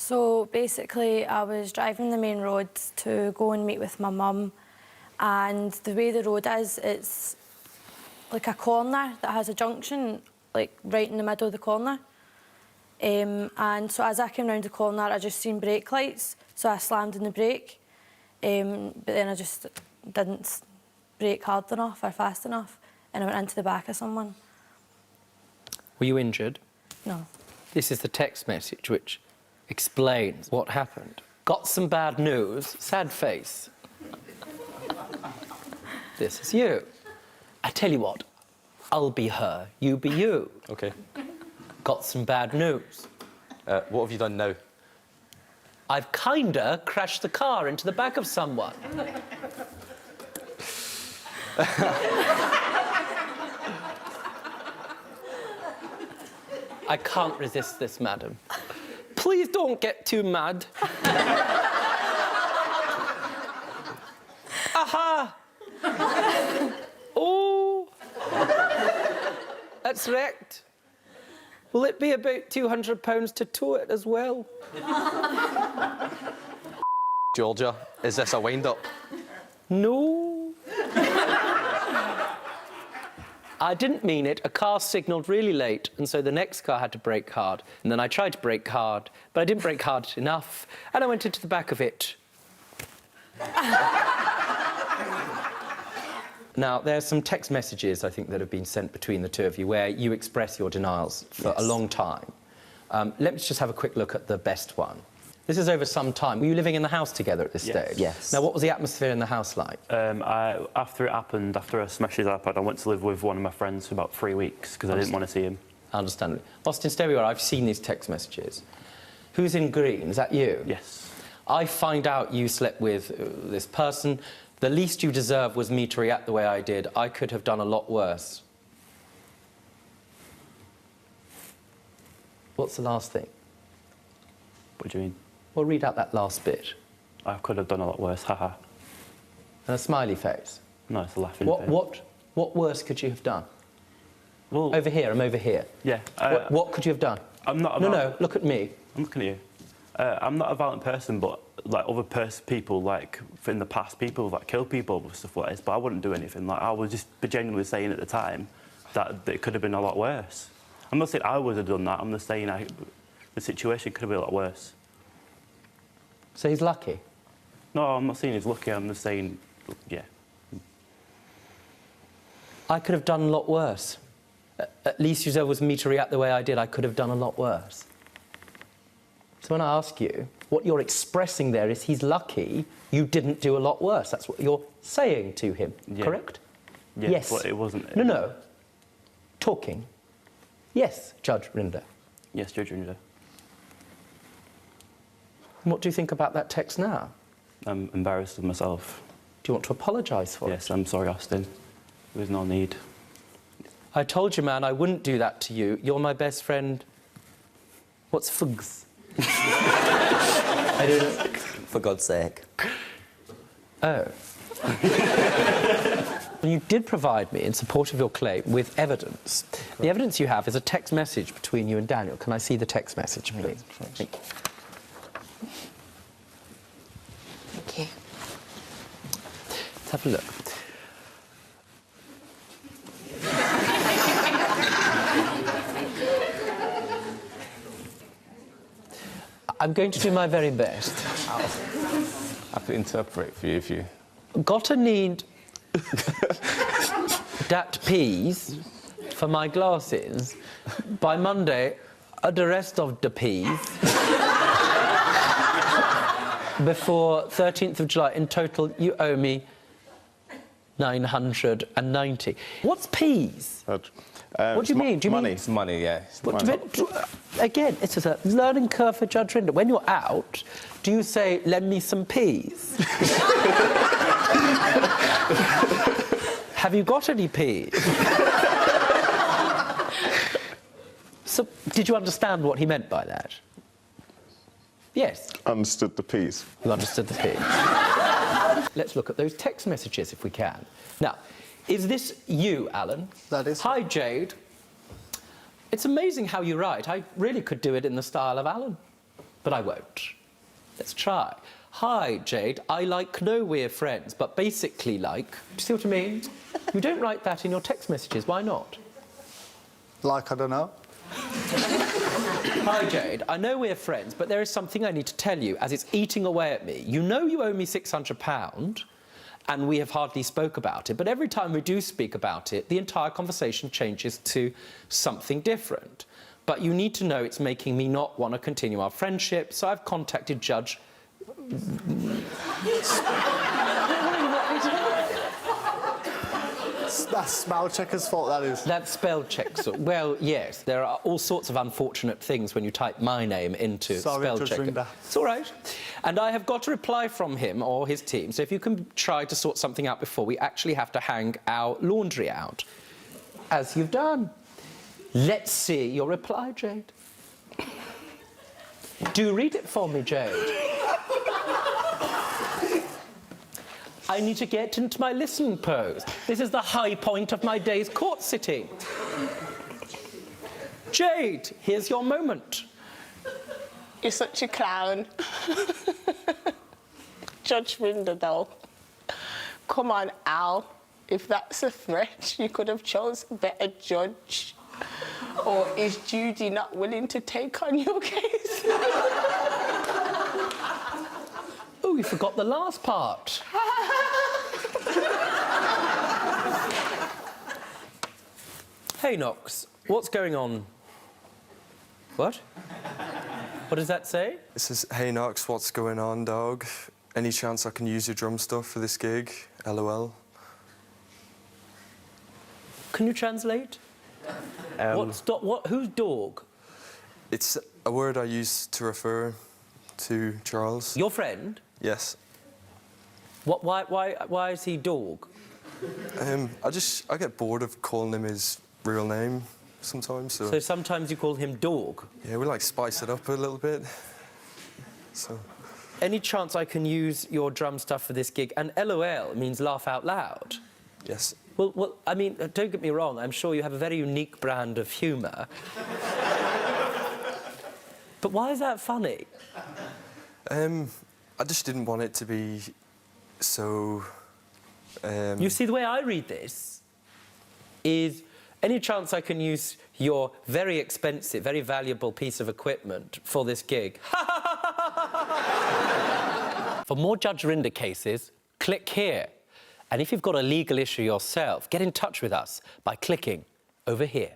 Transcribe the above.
So basically, I was driving the main road to go and meet with my mum, and the way the road is, it's like a corner that has a junction, like right in the middle of the corner. And so as I came round the corner, I just seen brake lights, so I slammed on the brake, but then I just didn't brake hard enough or fast enough, and I went into the back of someone. Were you injured? No. This is the text message which explains what happened. Got some bad news, sad face. This is you. I tell you what, I'll be her, you be you. OK. Got some bad news. What have you done now? I've kinda crashed the car into the back of someone. I can't resist this, madam. Please don't get too mad. Aha! Oh! That's wrecked. Will it be about £200 to tow it as well? Georgia, is this a wind-up? No. I didn't mean it. A car signalled really late, and so the next car had to brake hard. And then I tried to brake hard, but I didn't brake hard enough, and I went into the back of it. Now, there are some text messages, I think, that have been sent between the two of you where you express your denials for a long time. Let's just have a quick look at the best one. This is over some time. Were you living in the house together at this stage? Yes. Now, what was the atmosphere in the house like? After it happened, after I smashed his iPad, I went to live with one of my friends for about 3 weeks because I didn't want to see him. Understandably. Austin, stay where you are. I've seen these text messages. Who's in green? Is that you? Yes. I find out you slept with this person. The least you deserve was me to react the way I did. I could have done a lot worse. What's the last thing? What do you mean? Well, read out that last bit. I could have done a lot worse, haha. And a smiley face. No, it's a laughing face. What worse could you have done? Well, Over here, I'm over here. yeah. What could you have done? I'm not. No, look at me. I'm looking at you. I'm not a violent person, but like other people, like in the past, people like kill people and stuff like this. But I wouldn't do anything. Like I was just genuinely saying at the time that it could have been a lot worse. I'm not saying I would have done that. I'm just saying the situation could have been a lot worse. So he's lucky? No, I'm not saying he's lucky. I'm just saying, yeah. I could have done a lot worse. At least you was me to react the way I did. I could have done a lot worse. So when I ask you, what you're expressing there is he's lucky you didn't do a lot worse. That's what you're saying to him, correct? Yeah, yes. But it wasn't... No. Talking. Yes, Judge Rinder. Yes, Judge Rinder. What do you think about that text now? I'm embarrassed of myself. Do you want to apologise for it? Yes, I'm sorry, Austin. There's no need. I told you, man, I wouldn't do that to you. You're my best friend. What's fugs? I don't... For God's sake. Oh. You did provide me, in support of your claim, with evidence. Correct. The evidence you have is a text message between you and Daniel. Can I see the text message, please? Thank you. Okay. Let's have a look. I'm going to do my very best. I have to interpret for you if you... Gotta need dat peas for my glasses. By Monday, the rest of the peas. Before 13th of July, in total, you owe me 990. What's peas? What do you mean? Do you money? mean It's money, yeah. Again, it's a learning curve for Judge Rinder. When you're out, do you say, lend me some peas? Have you got any peas? So, did you understand what he meant by that? Yes. Understood the piece. You understood the piece. Let's look at those text messages if we can. Now, is this you, Alan? That is. Hi, Jade. It's amazing how you write. I really could do it in the style of Alan. but I won't. Let's try. Hi, Jade. I know we're friends, but basically like... Do you see what I mean? You don't write that in your text messages. Why not? Like, I don't know. Hi, Jade. I know we're friends, but there is something I need to tell you, as it's eating away at me. You know you owe me £600, and we have hardly spoke about it, but every time we do speak about it, the entire conversation changes to something different. But you need to know it's making me not want to continue our friendship, so I've contacted Judge... That's spell checker's fault, that is. That's spell check. Well, yes, there are all sorts of unfortunate things when you type my name into spell Judge checker. Rinder. It's all right. And I have got a reply from him or his team, so if you can try to sort something out before we actually have to hang our laundry out, as you've done. Let's see your reply, Jade. Do read it for me, Jade. I need to get into my listening pose. This is the high point of my day's court sitting. Jade, here's your moment. You're such a clown. Judge Rinder, though. Come on, Al. If that's a threat, you could have chose a better judge. Or is Judy not willing to take on your case? Oh, you forgot the last part. Hey, Knox, what's going on? What? What does that say? It says, hey, Knox, what's going on, dog? Any chance I can use your drum stuff for this gig? LOL. Can you translate? Who's dog? It's a word I use to refer to Charles. Your friend? Yes. Why is he dog? I get bored of calling him his real name sometimes, so... So sometimes you call him dog? Yeah, we like spice it up a little bit, so... Any chance I can use your drum stuff for this gig? And LOL means laugh out loud. Yes. Well, I mean, don't get me wrong, I'm sure you have a very unique brand of humour. But why is that funny? I just didn't want it to be so... You see, the way I read this is any chance I can use your very expensive, very valuable piece of equipment for this gig? For more Judge Rinder cases, click here. And if you've got a legal issue yourself, get in touch with us by clicking over here.